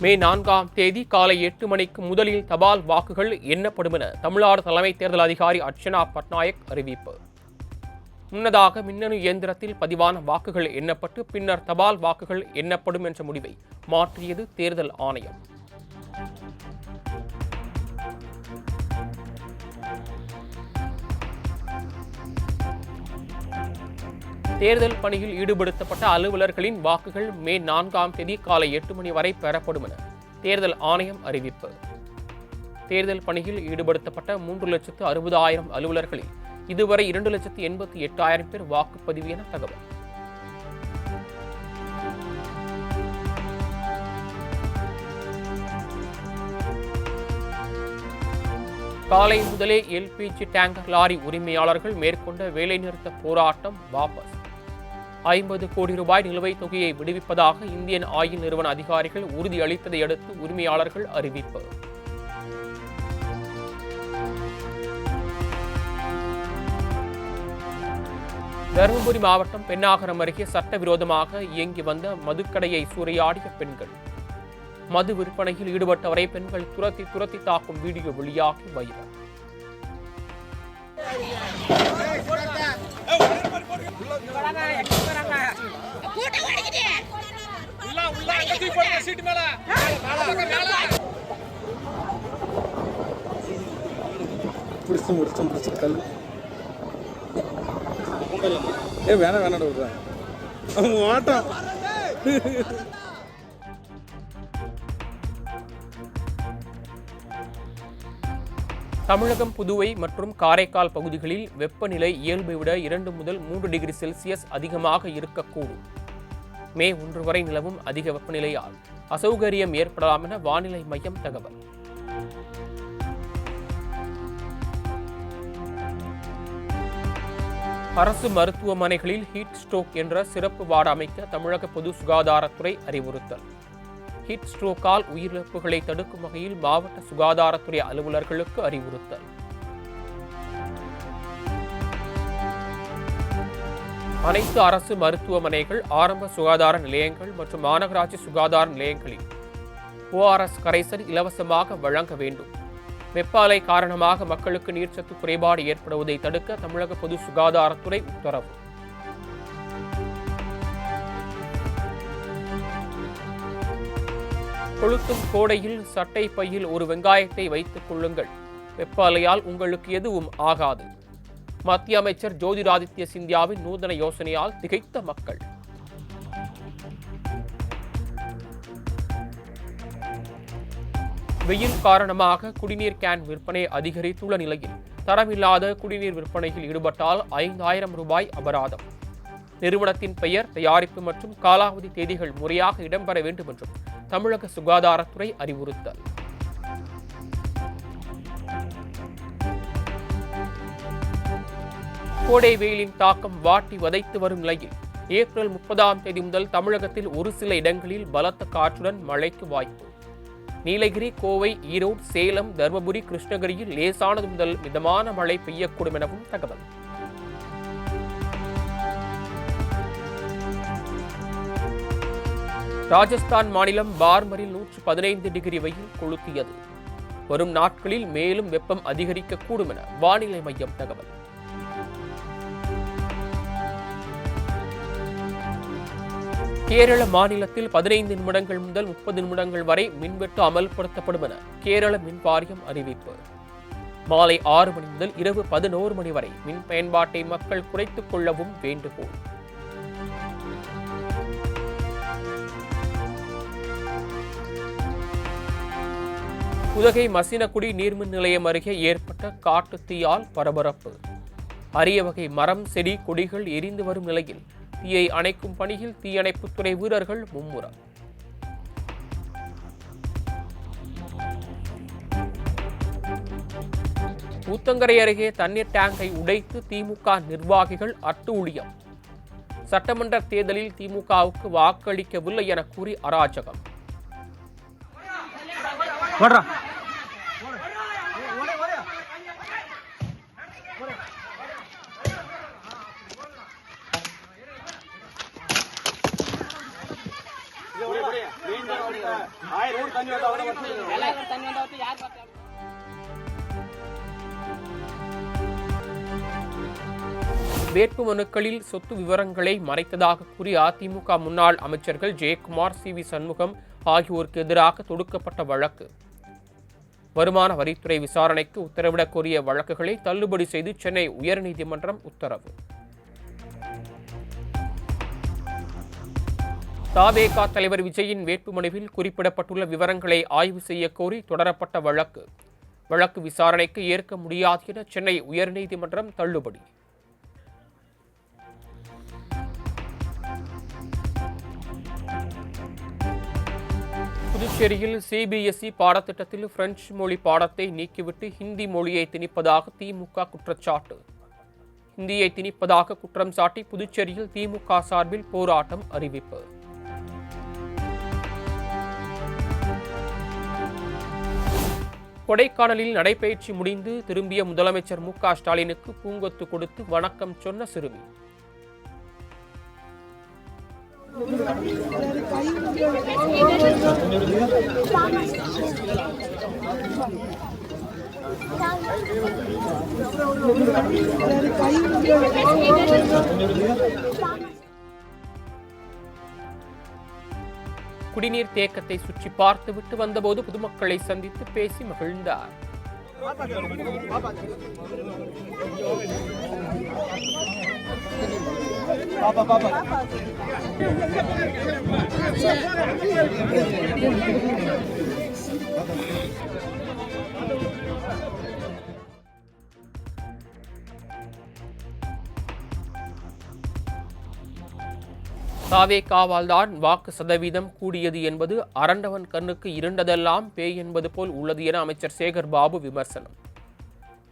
மே 4ஆம் தேதி காலை 8 மணிக்கு முதலில் தபால் வாக்குகள் எண்ணப்படும் என தமிழ்நாடு தலைமை தேர்தல் அதிகாரி அர்ச்சனா பட்நாயக் அறிவிப்பு. முன்னதாக மின்னணு இயந்திரத்தில் பதிவான வாக்குகள் எண்ணப்பட்டு பின்னர் தபால் வாக்குகள் எண்ணப்படும் என்ற முடிவை மாற்றியது தேர்தல் ஆணையம். தேர்தல் பணியில் ஈடுபடுத்தப்பட்ட அலுவலர்களின் வாக்குகள் மே 4ஆம் தேதி காலை 8 மணி வரை பெறப்படும் என தேர்தல் ஆணையம் அறிவிப்பு. தேர்தல் பணியில் ஈடுபடுத்தப்பட்ட 3,60,000 அலுவலர்களில் இதுவரை 2,88,000 பேர் வாக்குப்பதிவு என தகவல். காலை முதலே எல்பிஜி டேங்கர் லாரி உரிமையாளர்கள் மேற்கொண்ட வேலைநிறுத்த போராட்டம் வாபஸ். 50 கோடி ரூபாய் நிலுவைத் தொகையை விடுவிப்பதாக இந்தியன் ஆயில் நிறுவன அதிகாரிகள் உறுதியளித்ததை அடுத்து உரிமையாளர்கள் அறிவிப்பு. தருமபுரி மாவட்டம் பென்னாகரம் அருகே சட்டவிரோதமாக இயங்கி வந்த மதுக்கடையை சூறையாடிய பெண்கள். மது விற்பனையில் ஈடுபட்டவரை பெண்கள் துரத்தி தாக்கும் வீடியோ வெளியாகி வைரல். தமிழகம், புதுவை மற்றும் காரைக்கால் பகுதிகளில் வெப்பநிலை இயல்பை விட 2 முதல் 3 டிகிரி செல்சியஸ் அதிகமாக இருக்கக்கூடும். மே 1 வரை நிலவும் அதிக வெப்பநிலையால் அசௌகரியம் ஏற்படலாம் என வானிலை மையம் தகவல். அரசு மருத்துவமனைகளில் ஹீட் ஸ்ட்ரோக் என்ற சிறப்பு வார்டு அமைக்க தமிழக பொது சுகாதாரத்துறை அறிவுறுத்தல். ஹீட் ஸ்ட்ரோக்கால் உயிரிழப்புகளை தடுக்கும் வகையில் மாவட்ட சுகாதாரத்துறை அலுவலர்களுக்கு அறிவுறுத்தல். அனைத்து அரசு மருத்துவமனைகள், ஆரம்ப சுகாதார நிலையங்கள் மற்றும் மாநகராட்சி சுகாதார நிலையங்களில் ORS கரைசல் இலவசமாக வழங்க வேண்டும். வெப்ப அலை காரணமாக மக்களுக்கு நீர்ச்சத்து குறைபாடு ஏற்படுவதை தடுக்க தமிழக பொது சுகாதாரத்துறை உத்தரவு. கொளுத்தும் கோடையில் சட்டை பையில் ஒரு வெங்காயத்தை வைத்துக் கொள்ளுங்கள். வெப்ப அலையால் உங்களுக்கு எதுவும் ஆகாது. மத்திய அமைச்சர் ஜோதிராதித்ய சிந்தியாவின் நூதன யோசனையால் திகைத்த மக்கள். வெயில் காரணமாக குடிநீர் கேன் விற்பனை அதிகரித்துள்ள நிலையில் தரமில்லாத குடிநீர் விற்பனையில் ஈடுபட்டால் 5,000 ரூபாய் அபராதம். நிறுவனத்தின் பெயர், தயாரிப்பு மற்றும் காலாவதி தேதிகள் முறையாக இடம்பெற வேண்டும் என்றும் தமிழக சுகாதாரத்துறை அறிவுறுத்தல். கோடை வெயிலின் தாக்கம் வாட்டி வதைத்து வரும் நிலையில் ஏப்ரல் 30ஆம் தேதி முதல் தமிழகத்தில் ஒரு சில இடங்களில் பலத்த காற்றுடன் மழைக்கு வாய்ப்பு. நீலகிரி, கோவை, ஈரோடு, சேலம், தருமபுரி, கிருஷ்ணகிரியில் லேசானது முதல் மிதமான மழை பெய்யக்கூடும் எனவும் தகவல். ராஜஸ்தான் மாநிலம் பார்மரில் 115 டிகிரி வெயில் கொளுத்தியது. வரும் நாட்களில் மேலும் வெப்பம் அதிகரிக்கக்கூடும் என வானிலை மையம் தகவல். கேரள மாநிலத்தில் 15 நிமிடங்கள் முதல் 30 நிமிடங்கள் வரை மின்வெட்டு அமல்படுத்தப்படும் என கேரள மின் வாரியம் அறிவிப்பு. மாலை 6 மணி முதல் இரவு 11 மணி வரை மின் பயன்பாட்டை மக்கள் குறைத்துக் கொள்ளவும் வேண்டுகோள். உதகை மசினகுடி நீர்மின் நிலையம் அருகே ஏற்பட்ட காட்டுத் தீயால் பரபரப்பு. அரிய வகை மரம், செடி, கொடிகள் எரிந்து வரும் நிலையில் தீயை அணைக்கும் பணியில் தீயணைப்புத்துறை வீரர்கள் மும்முரம். ஊத்தங்கரை அருகே தண்ணீர் டேங்கை உடைத்து திமுக நிர்வாகிகள் அட்டூழியம். சட்டமன்ற தேர்தலில் திமுகவுக்கு வாக்களிக்கவில்லை என கூறி அராஜகம். வேட்பு மனுக்களில் சொத்து விவரங்களை மறைத்ததாக கூறி அதிமுக முன்னாள் அமைச்சர்கள் ஜெயக்குமார், சி.வி. சண்முகம் ஆகியோருக்கு எதிராக தொடுக்கப்பட்ட வழக்கு. வருமான வரித்துறை விசாரணைக்கு உத்தரவிடக் கோரிய வழக்குகளை தள்ளுபடி செய்து சென்னை உயர்நீதிமன்றம் உத்தரவு. தவேக தலைவர் விஜயின் வேட்புமனுவில் குறிப்பிடப்பட்டுள்ள விவரங்களை ஆய்வு செய்ய கோரி தொடரப்பட்ட வழக்கு. வழக்கு விசாரணைக்கு ஏற்க முடியாது என சென்னை உயர்நீதிமன்றம் தள்ளுபடி. புதுச்சேரியில் சிபிஎஸ்இ பாடத்திட்டத்தில் பிரெஞ்சு மொழி பாடத்தை நீக்கிவிட்டு ஹிந்தி மொழியை திணிப்பதாக திமுக குற்றச்சாட்டு. ஹிந்தியை திணிப்பதாக குற்றம் சாட்டி புதுச்சேரியில் திமுக சார்பில் போராட்டம் அறிவிப்பு. கொடைக்கானலில் நடைபயிற்சி முடிந்து திரும்பிய முதலமைச்சர் மு.க. ஸ்டாலினுக்கு பூங்கொத்து கொடுத்து வணக்கம் சொன்ன சிறுமி. குடிநீர் தேக்கத்தை சுற்றி பார்த்துவிட்டு வந்தபோது பொதுமக்களை சந்தித்து பேசி மகிழ்ந்தார். தவேகாவால்தான் வாக்கு சதவீதம் கூடியது என்பது அரண்டவன் கண்ணுக்கு இருண்டதெல்லாம் பேய் என்பது போல் உள்ளது என அமைச்சர் சேகர் பாபு விமர்சனம்.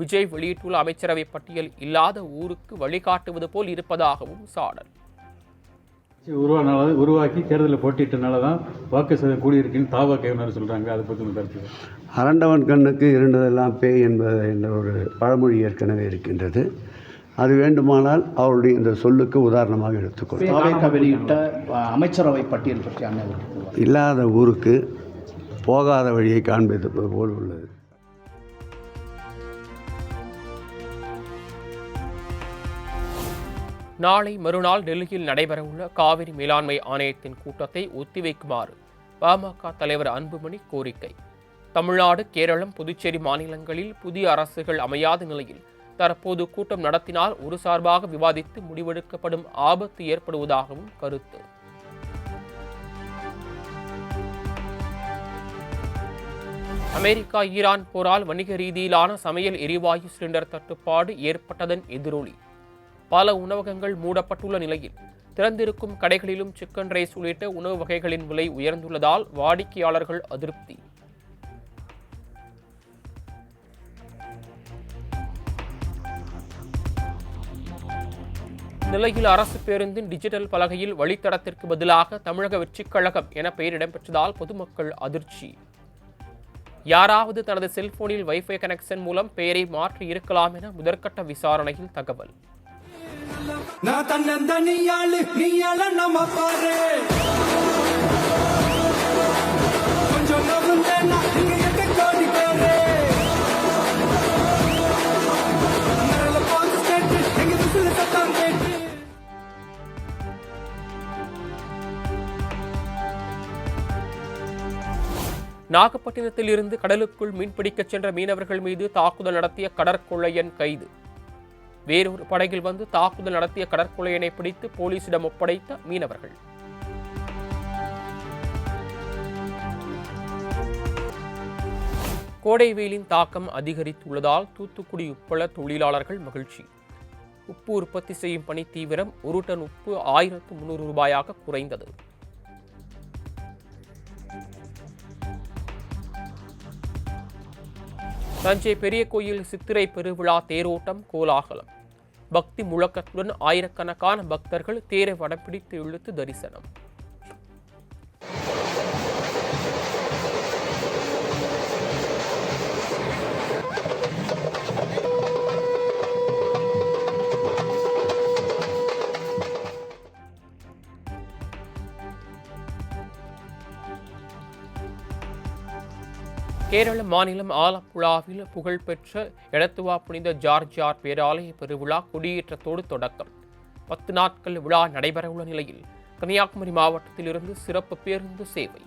விஜய் வெளியிட்டுள்ள அமைச்சரவை பட்டியல் இல்லாத ஊருக்கு வழிகாட்டுவது போல் இருப்பதாகவும் சாடல். உருவாக்கி தேர்தலில் போட்டிட்டனால தான் வாக்கு சதவீதம் கூடியிருக்குன்னு தவேக சொல்றாங்க. அதை பற்றி கருத்து. அரண்டவன் கண்ணுக்கு இருண்டதெல்லாம் பேய் என்ற ஒரு பழமொழி ஏற்கனவே இருக்கின்றது. அது வேண்டுமானால் அவருடைய இந்த சொல்லுக்கு உதாரணமாக எடுத்துக்கொள்ளும். தவேக வெளியிட்ட அமைச்சரவை பட்டியல் பற்றி இல்லாத ஊருக்கு போகாத வழியை காண்பது போல் உள்ளது. நாளை மறுநாள் டெல்லியில் நடைபெறவுள்ள காவிரி மேலாண்மை ஆணையத்தின் கூட்டத்தை ஒத்திவைக்குமாறு பாமக தலைவர் அன்புமணி கோரிக்கை. தமிழ்நாடு, கேரளம், புதுச்சேரி மாநிலங்களில் புதிய அரசுகள் அமையாத நிலையில் தற்போது கூட்டம் நடத்தினால் ஒரு சார்பாக விவாதித்து முடிவெடுக்கப்படும் ஆபத்து ஏற்படுவதாகவும் கருத்து. அமெரிக்கா ஈரான் போரால் வணிக ரீதியிலான சமையல் எரிவாயு சிலிண்டர் தட்டுப்பாடு ஏற்பட்டதன் எதிரொலி. பல உணவகங்கள் மூடப்பட்டுள்ள நிலையில் திறந்திருக்கும் கடைகளிலும் சிக்கன் ரைஸ் உள்ளிட்ட உணவு வகைகளின் விலை உயர்ந்துள்ளதால் வாடிக்கையாளர்கள் அதிருப்தி. நிலையில் அரசு பேருந்தின் டிஜிட்டல் பலகையில் வழித்தடத்திற்கு பதிலாக தமிழக வெற்றிக் கழகம் என பெயர் இடம்பெற்றதால் பொதுமக்கள் அதிர்ச்சி. யாராவது தனது செல்போனில் வைஃபை கனெக்ஷன் மூலம் பெயரை மாற்றி இருக்கலாம் என முதற்கட்ட விசாரணையில் தகவல். நாகப்பட்டினத்தில் இருந்து கடலுக்குள் மீன்பிடிக்கச் சென்ற மீனவர்கள் மீது தாக்குதல் நடத்திய கடற்கொள்ளையன் கைது. வேறொரு படகில் வந்து தாக்குதல் நடத்திய கடற்கொள்ளையனை பிடித்து போலீசிடம் ஒப்படைத்த மீனவர்கள். கோடை வெயிலின் தாக்கம் அதிகரித்துள்ளதால் தூத்துக்குடி உப்பள தொழிலாளர்கள் மகிழ்ச்சி. உப்பு உற்பத்தி செய்யும் பணி தீவிரம். ஒரு டன் உப்பு 1300 ரூபாயாக குறைந்தது. தஞ்சை பெரிய கோயில் சித்திரை பெருவிழா தேரோட்டம் கோலாகலம். பக்தி முழக்கத்துடன் ஆயிரக்கணக்கான பக்தர்கள் தேரை வடம்பிடித்து இழுத்து தரிசனம். கேரள மாநிலம் ஆலப்புழாவில் புகழ்பெற்ற எடத்துவா புனித ஜார்ஜியார் பேராலய பெருவிழா கொடியேற்றத்தோடு தொடக்கம். 10 நாட்கள் விழா நடைபெறவுள்ள நிலையில் கன்னியாகுமரி மாவட்டத்தில் இருந்து சிறப்பு பேருந்து சேவை.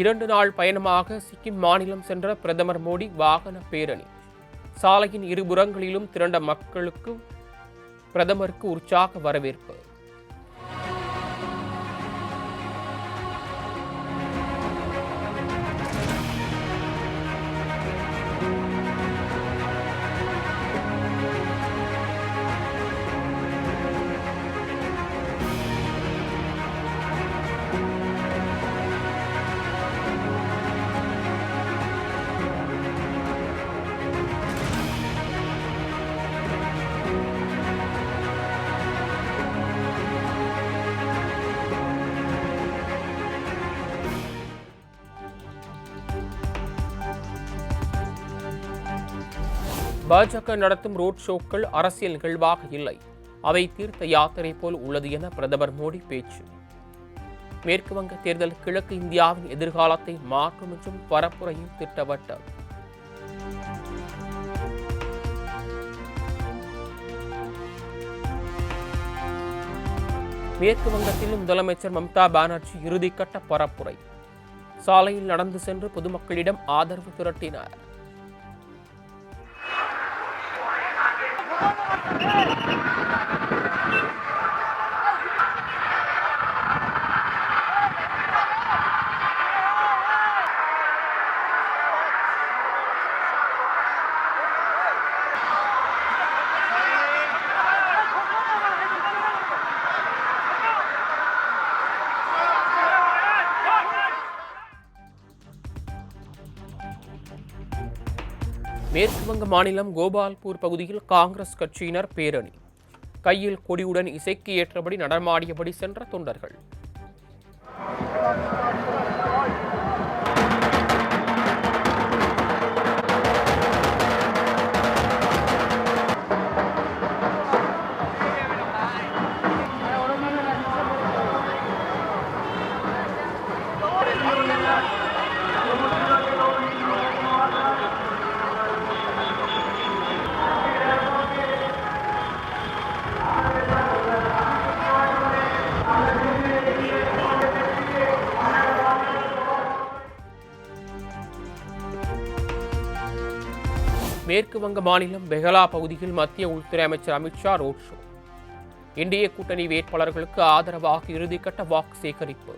இரண்டு நாள் பயணமாக சிக்கிம் மாநிலம் சென்ற பிரதமர் மோடி வாகன பேரணி. சாலையின் இருபுறங்களிலும் திரண்ட மக்களுக்கு பிரதமருக்கு உற்சாக வரவேற்பு. பாஜக நடத்தும் ரோட் ஷோக்கள் அரசியல் நிகழ்வாக இல்லை, அவை தீர்த்த யாத்திரை போல் உள்ளது என பிரதமர் மோடி பேச்சு. மேற்கு வங்க தேர்தல் கிழக்கு இந்தியாவின் எதிர்காலத்தை மாற்றும் என்றும் பரப்புரையில் திட்டவட்டம். மேற்கு வங்கத்தில் முதலமைச்சர் மம்தா பானர்ஜி இறுதிக்கட்ட பரப்புரை. சாலையில் நடந்து சென்று பொதுமக்களிடம் ஆதரவு திரட்டினார். மேற்கு வங்க மாநிலம் கோபால்பூர் பகுதியில் காங்கிரஸ் கட்சியினர் பேரணி. கையில் கொடியுடன் இசைக்கு ஏற்றபடி நடமாடியபடி சென்ற தொண்டர்கள். மேற்கு வங்க மாநிலம் பெஹலா பகுதியில் மத்திய உள்துறை அமைச்சர் அமித்ஷா ரோட் ஷோ. இந்திய கூட்டணி வேட்பாளர்களுக்கு ஆதரவாக இறுதிக்கட்ட வாக்கு சேகரிப்பு.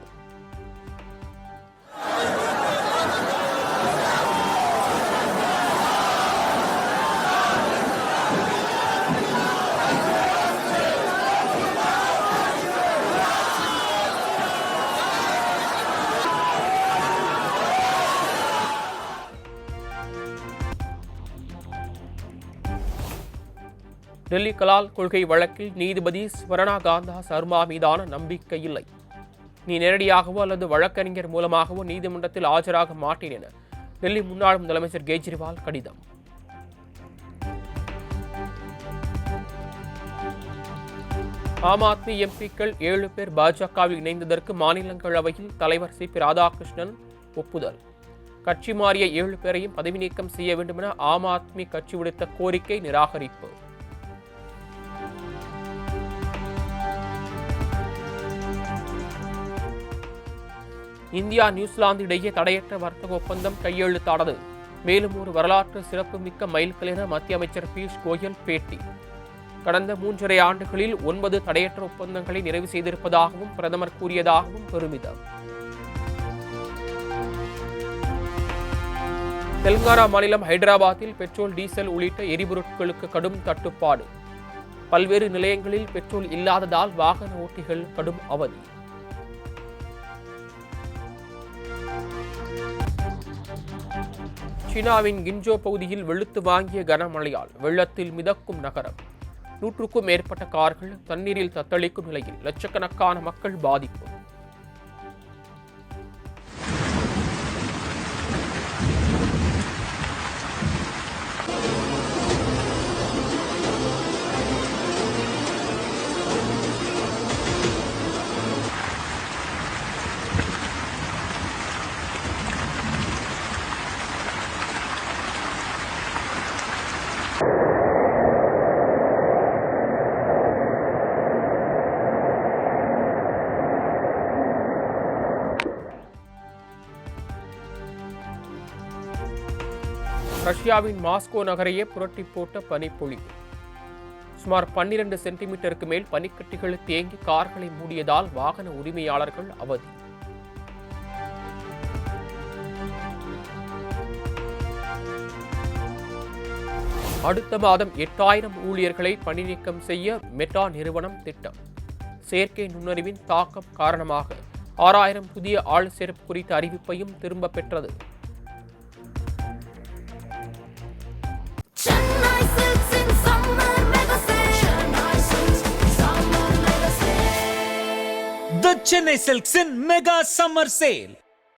டெல்லி கலால் கொள்கை வழக்கில் நீதிபதி ஸ்வர்ணா காந்தா சர்மா மீதான நம்பிக்கை இல்லை. நீ நேரடியாகவோ அல்லது வழக்கறிஞர் மூலமாகவோ நீதிமன்றத்தில் ஆஜராக மாட்டேன் என டெல்லி முன்னாள் முதலமைச்சர் கெஜ்ரிவால் கடிதம். ஆம் ஆத்மி எம்பிக்கள் 7 பேர் பாஜகவில் இணைந்ததற்கு மாநிலங்களவையில் தலைவர் சிபி ராதாகிருஷ்ணன் ஒப்புதல். கட்சி மாறிய 7 பேரையும் பதவி நீக்கம் செய்ய வேண்டும் என ஆம் ஆத்மி கட்சி விடுத்த கோரிக்கை நிராகரிப்பு. இந்தியா நியூசிலாந்து இடையே தடையற்ற வர்த்தக ஒப்பந்தம் கையெழுத்தானது மேலும் ஒரு வரலாற்று சிறப்புமிக்க மைல்கல் என மத்திய அமைச்சர் பியூஷ் கோயல் பேட்டி. கடந்த 3.5 ஆண்டுகளில் 9 தடையற்ற ஒப்பந்தங்களை நிறைவு செய்திருப்பதாகவும் பிரதமர் கூறியதாகவும் பெருமிதம். தெலுங்கானா மாநிலம் ஹைதராபாத்தில் பெட்ரோல், டீசல் உள்ளிட்ட எரிபொருட்களுக்கு கடும் தட்டுப்பாடு. பல்வேறு நிலையங்களில் பெட்ரோல் இல்லாததால் வாகன ஓட்டிகள் கடும் அவதி. சீனாவின் கின்ஜோ பகுதியில் வெளுத்து வாங்கிய கனமழையால் வெள்ளத்தில் மிதக்கும் நகரம். 100க்கும் மேற்பட்ட கார்கள் தண்ணீரில் தத்தளிக்கும் நிலையில் லட்சக்கணக்கான மக்கள் பாதிப்பு. ரஷ்யாவின் மாஸ்கோ நகரையே புரட்டி போட்ட பனிப்பொழிவு. சுமார் 12 சென்டிமீட்டருக்கு மேல் பனிக்கட்டிகள் தேங்கி கார்களை மூடியதால் வாகன உரிமையாளர்கள் அவதி. அடுத்த மாதம் 8000 ஊழியர்களை பணிநீக்கம் செய்ய மெட்டா நிறுவனம் திட்டம். செயற்கை நுண்ணறிவின் தாக்கம் காரணமாக 6000 புதிய ஆள் சேர்ப்பு குறித்த அறிவிப்பையும் திரும்ப பெற்றது. The Chennai Silks in Mega Summer Sale.